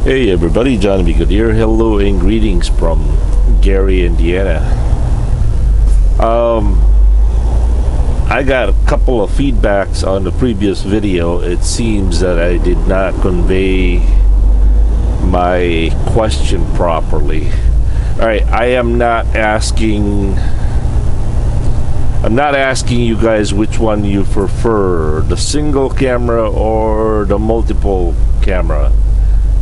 Hey everybody, Johnny B. Good here. Hello and greetings from Gary, Indiana. I got a couple of feedbacks on the previous video. It seems that I did not convey my question properly. Alright, I'm not asking you guys which one you prefer, the single camera or the multiple camera.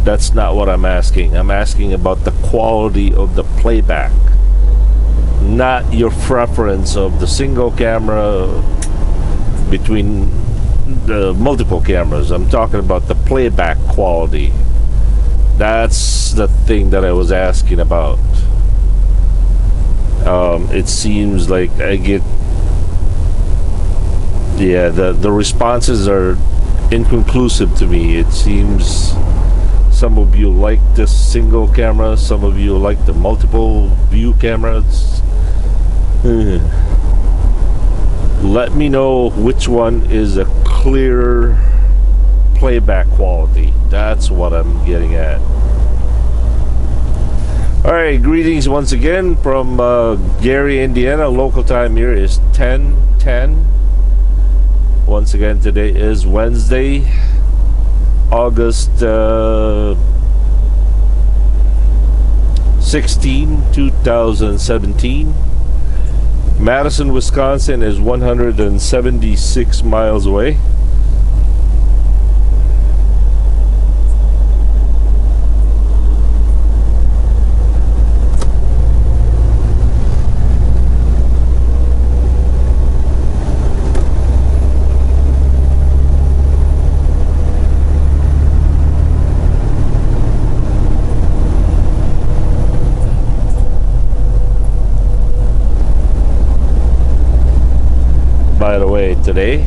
That's not what I'm asking. I'm asking about the quality of the playback, not your preference of the single camera between the multiple cameras. I'm talking about the playback quality. That's the thing that I was asking about. It seems like I get, the responses are inconclusive to me. It seems some of you like this single camera, some of you like the multiple view cameras. Let me know which one is a clear playback quality. That's what I'm getting at. Alright, greetings once again from Gary, Indiana. Local time here is 10:10. Once again, today is Wednesday, August 16, 2017. Madison, Wisconsin is 176 miles away. By the way, today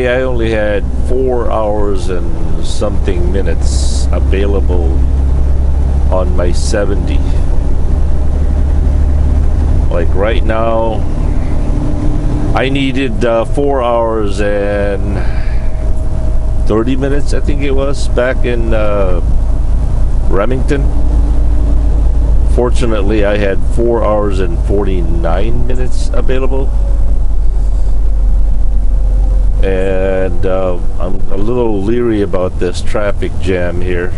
I only had 4 hours and something minutes available on my 70. Like right now, I needed 4 hours and 30 minutes, I think it was, back in Remington. Fortunately, I had 4 hours and 49 minutes available. And I'm a little leery about this traffic jam here.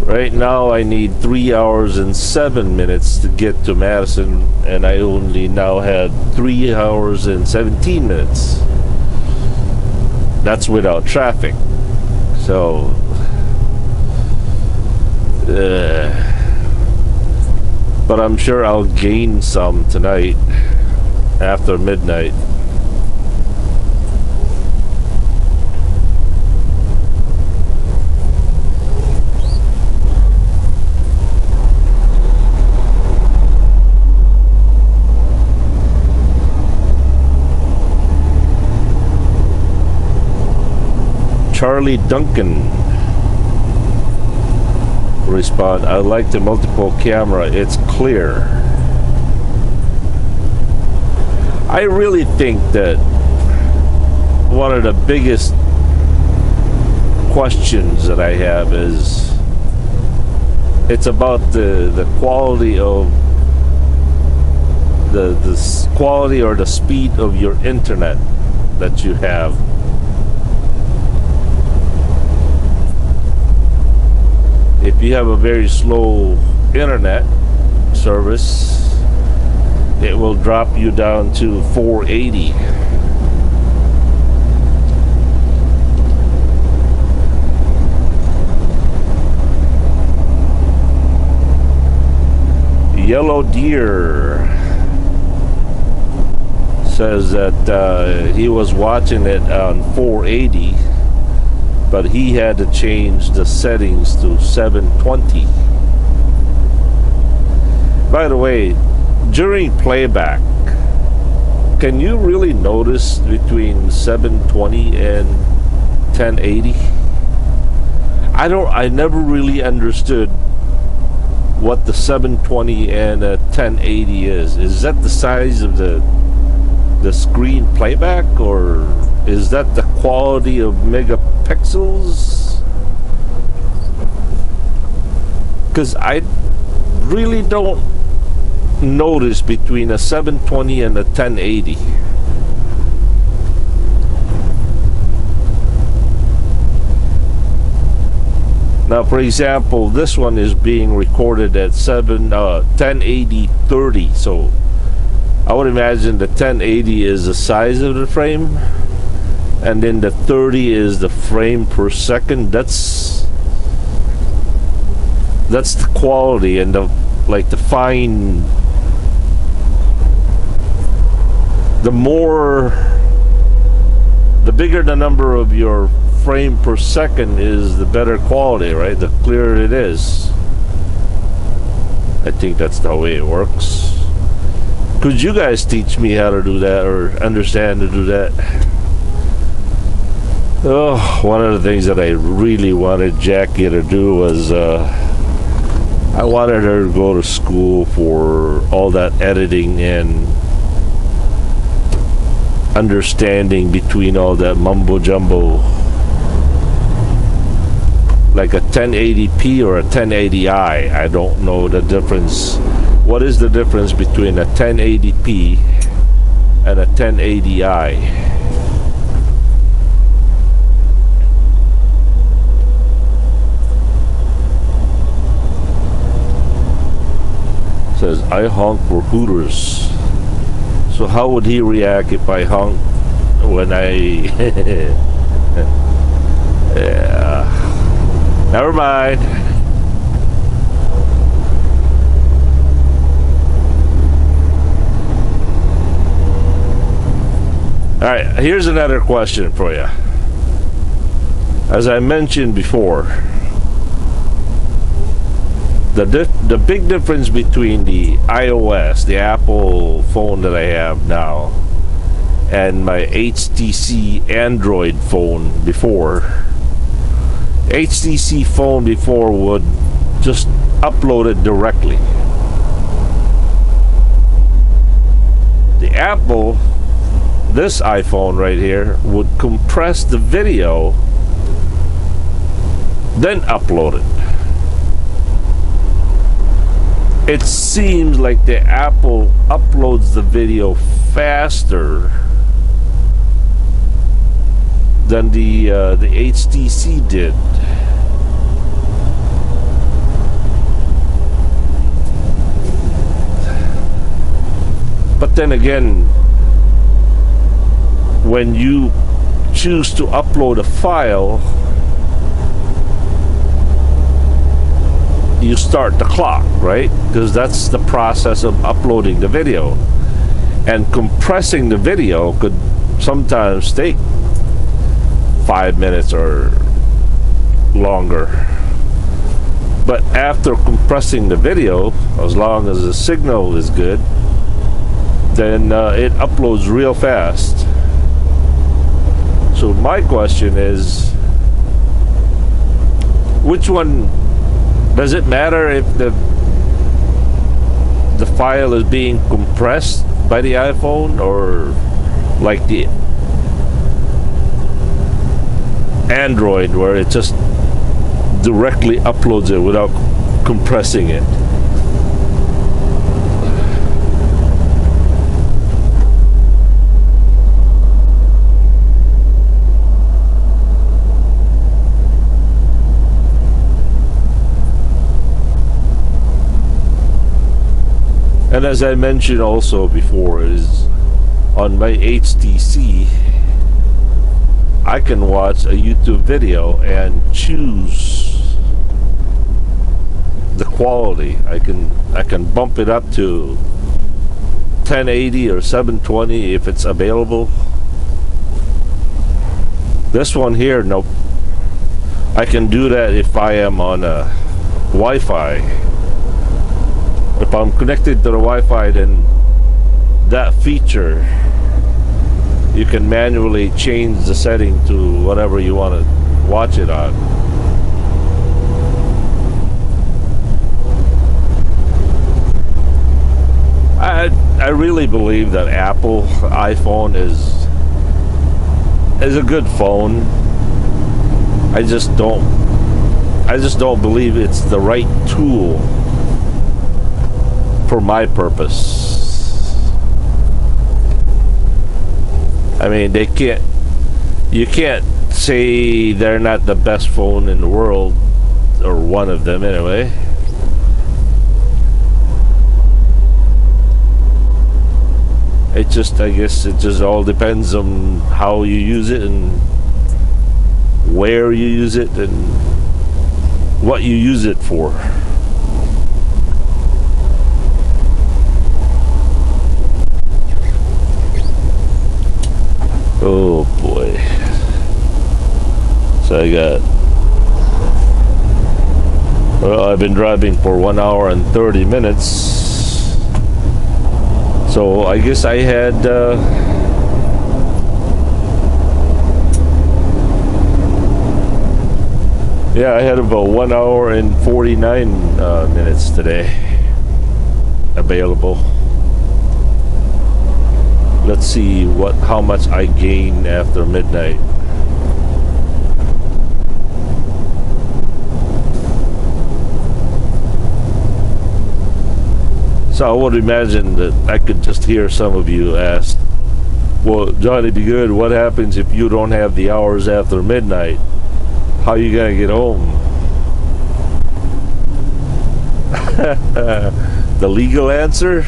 Right now I need 3 hours and 7 minutes to get to Madison, and I only now had 3 hours and 17 minutes. That's without traffic. So but I'm sure I'll gain some tonight after midnight. Charlie Duncan respond, I like the multiple camera, it's clear. I really think that one of the biggest questions that I have is it's about the quality of the quality or the speed of your internet that you have. If you have a very slow internet service, it will drop you down to 480. Yellow Deer says that he was watching it on 480, but he had to change the settings to 720. By the way, during playback, can you really notice between 720 and 1080? I never really understood what the 720 and 1080 is. Is that the size of the screen playback, or is that the quality of megapixels? because I really don't notice between a 720 and a 1080. Now, for example, this one is being recorded at 1080 30, so I would imagine the 1080 is the size of the frame, and then the 30 is the frame per second. That's the quality and the fine. The bigger the number of your frame per second is, the better quality, right? The clearer it is. I think that's the way it works. Could you guys teach me how to do that, or understand to do that? Oh, one of the things that I really wanted Jackie to do was I wanted her to go to school for all that editing and understanding between all that mumbo jumbo, like a 1080p or a 1080i. I don't know the difference. What is the difference between a 1080p and a 1080i? It says I honk for Hooters. So how would he react if I honk when I yeah, never mind. All right, here's another question for you. As I mentioned before, the big difference between the iOS, the Apple phone that I have now, and my HTC Android phone before. HTC phone before would just upload it directly. The Apple, this iPhone right here, would compress the video, then upload it. It seems like the Apple uploads the video faster than the HTC did. But then again, when you choose to upload a file, you start the clock, right? Because that's the process of uploading the video. And compressing the video could sometimes take 5 minutes or longer. But after compressing the video, as long as the signal is good, then it uploads real fast. So my question is, which one, does it matter if the file is being compressed by the iPhone, or like the Android where it just directly uploads it without compressing it? And as I mentioned also before, is on my HTC, I can watch a YouTube video and choose the quality. I can bump it up to 1080 or 720 if it's available. This one here, nope. I can do that if I am on a Wi-Fi. If I'm connected to the Wi-Fi, then that feature, you can manually change the setting to whatever you want to watch it on. I really believe that Apple iPhone is a good phone. I just don't I just don't believe it's the right tool for my purpose. I mean, you can't say they're not the best phone in the world, or one of them anyway. It just, I guess it just all depends on how you use it and where you use it and what you use it for. Oh boy. So I've been driving for 1 hour and 30 minutes. So I guess I had I had about 1 hour and 49 minutes today available. Let's see how much I gain after midnight. So I would imagine that I could just hear some of you ask, well, Johnny B. Good, what happens if you don't have the hours after midnight? How are you gonna get home? The legal answer?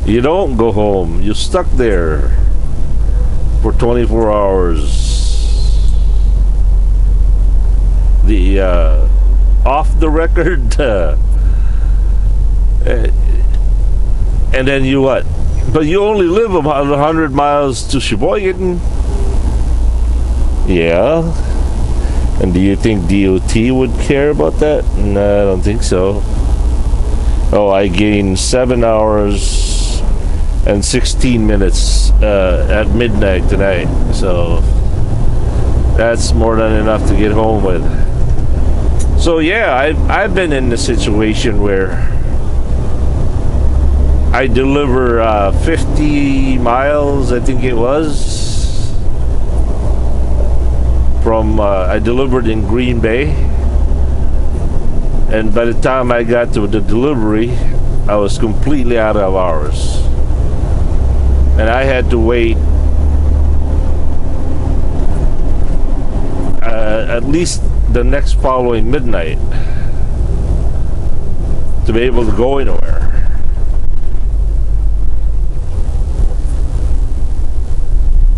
You don't go home. You're stuck there for 24 hours. The off the record and then you what? But you only live about 100 miles to Sheboygan. Yeah. And do you think DOT would care about that? No, I don't think so. Oh, I gained 7 hours and 16 minutes at midnight tonight. So that's more than enough to get home with. So yeah, I've been in the situation where I deliver 50 miles, I think it was, from I delivered in Green Bay, and by the time I got to the delivery I was completely out of hours, and I had to wait at least the next following midnight to be able to go anywhere.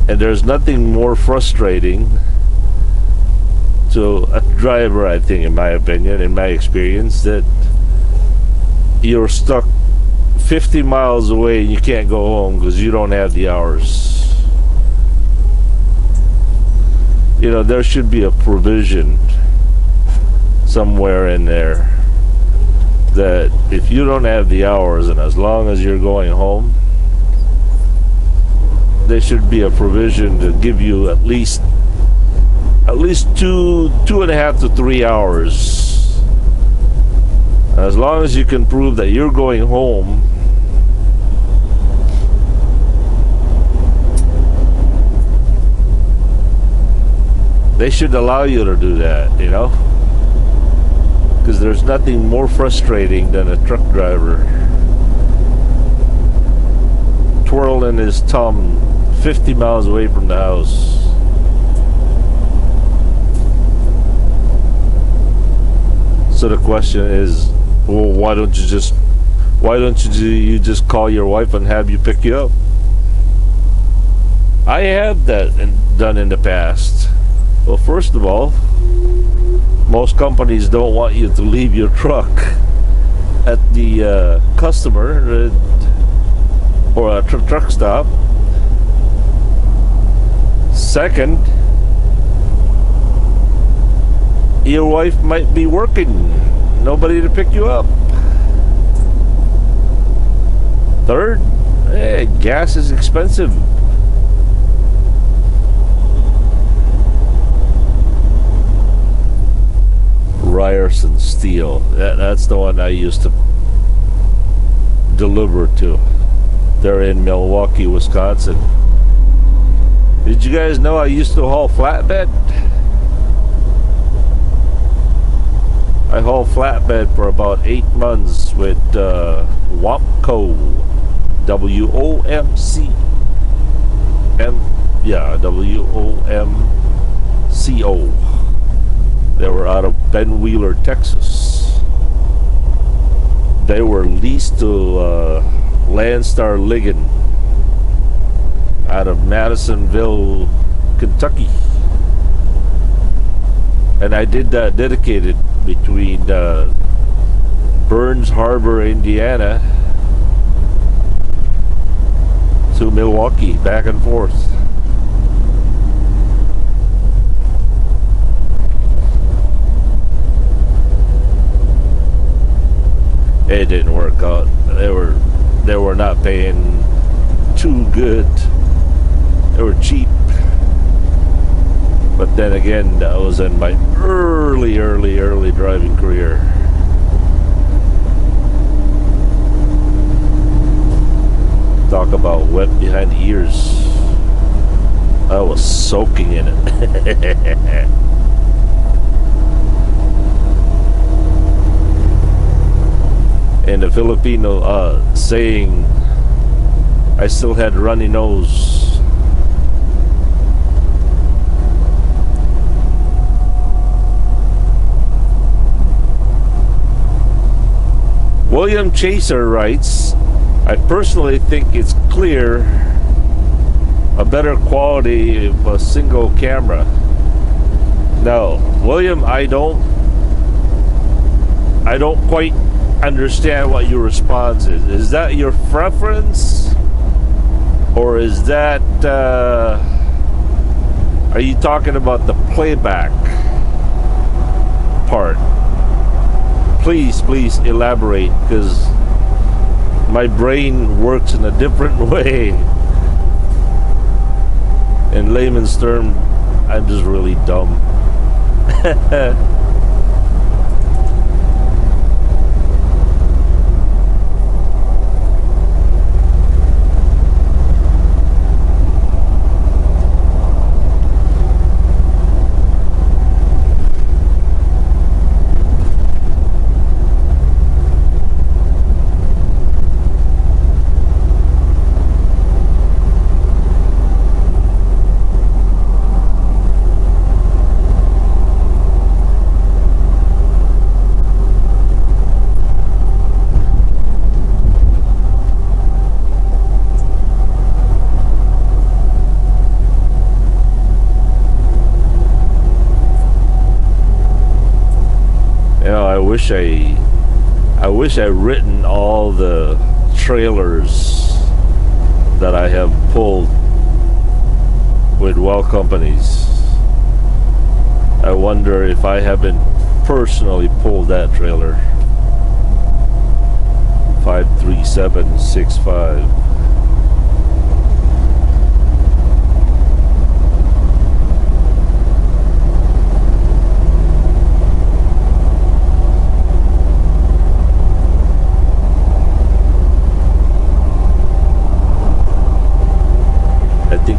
And there's nothing more frustrating to a driver, I think, in my opinion, in my experience, that you're stuck 50 miles away and you can't go home because you don't have the hours. You know, there should be a provision somewhere in there that if you don't have the hours, and as long as you're going home, there should be a provision to give you at least 2.5 to 3 hours. As long as you can prove that you're going home, they should allow you to do that, you know? Because there's nothing more frustrating than a truck driver twirling his thumb 50 miles away from the house. So the question is, well, why don't you just call your wife and have you pick you up? I have that done in the past. Well, first of all, most companies don't want you to leave your truck at the customer or a truck stop. Second, your wife might be working, nobody to pick you up. Third, gas is expensive. Ryerson Steel, that's the one I used to deliver to. They're in Milwaukee, Wisconsin. Did you guys know I used to haul flatbed? I hauled flatbed for about 8 months with Womco, WOMC, WOMCO. They were out of Ben Wheeler, Texas. They were leased to Landstar Ligon out of Madisonville, Kentucky. And I did that dedicated between Burns Harbor, Indiana to Milwaukee, back and forth. It didn't work out. They were not paying too good. They were cheap. But then again, that was in my early driving career. Talk about wet behind the ears. I was soaking in it. And the Filipino saying, I still had runny nose. William Chaser writes, I personally think it's clear a better quality of a single camera. No, William, I don't quite understand what your response is. Is that your preference? Or is that are you talking about the playback part? Please elaborate, because my brain works in a different way. In layman's term, I'm just really dumb. I wish I'd written all the trailers that I have pulled with well companies. I wonder if I haven't personally pulled that trailer. 53765.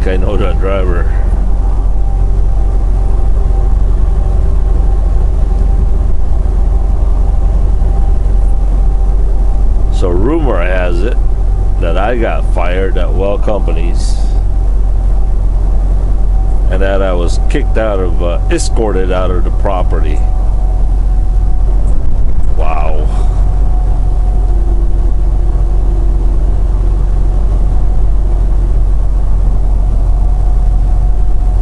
I know that driver. So rumor has it that I got fired at well companies and that I was kicked out of escorted out of the property. Wow.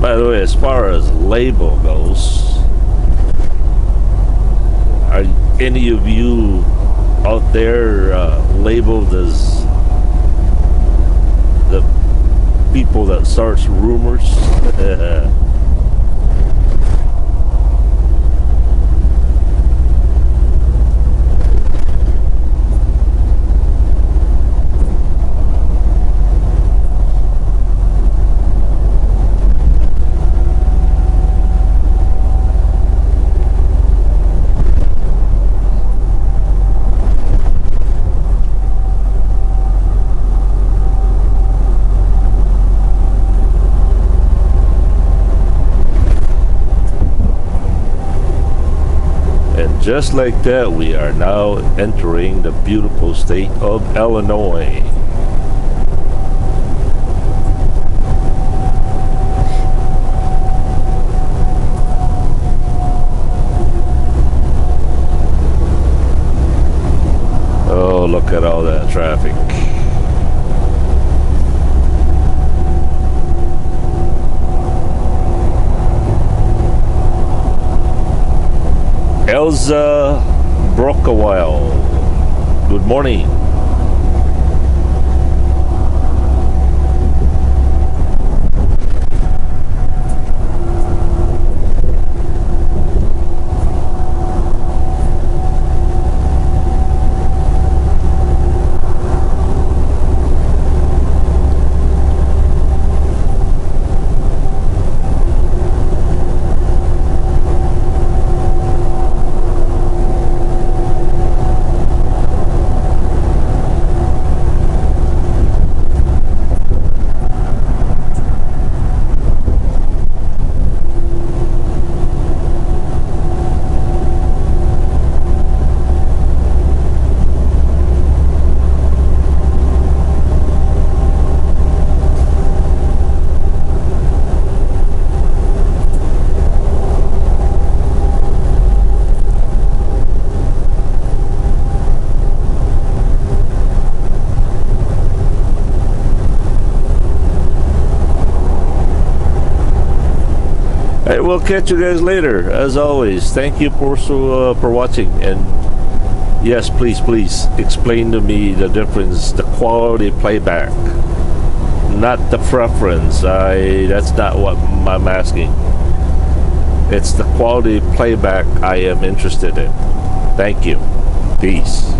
By the way, as far as label goes, are any of you out there labeled as the people that starts rumors? just like that, we are now entering the beautiful state of Illinois. Oh, look at all that traffic. Elza Brockawile, good morning. I will catch you guys later. As always, thank you for watching, and yes, please explain to me the difference, the quality playback, not the preference. That's not what I'm asking. It's the quality playback I am interested in. Thank you. Peace.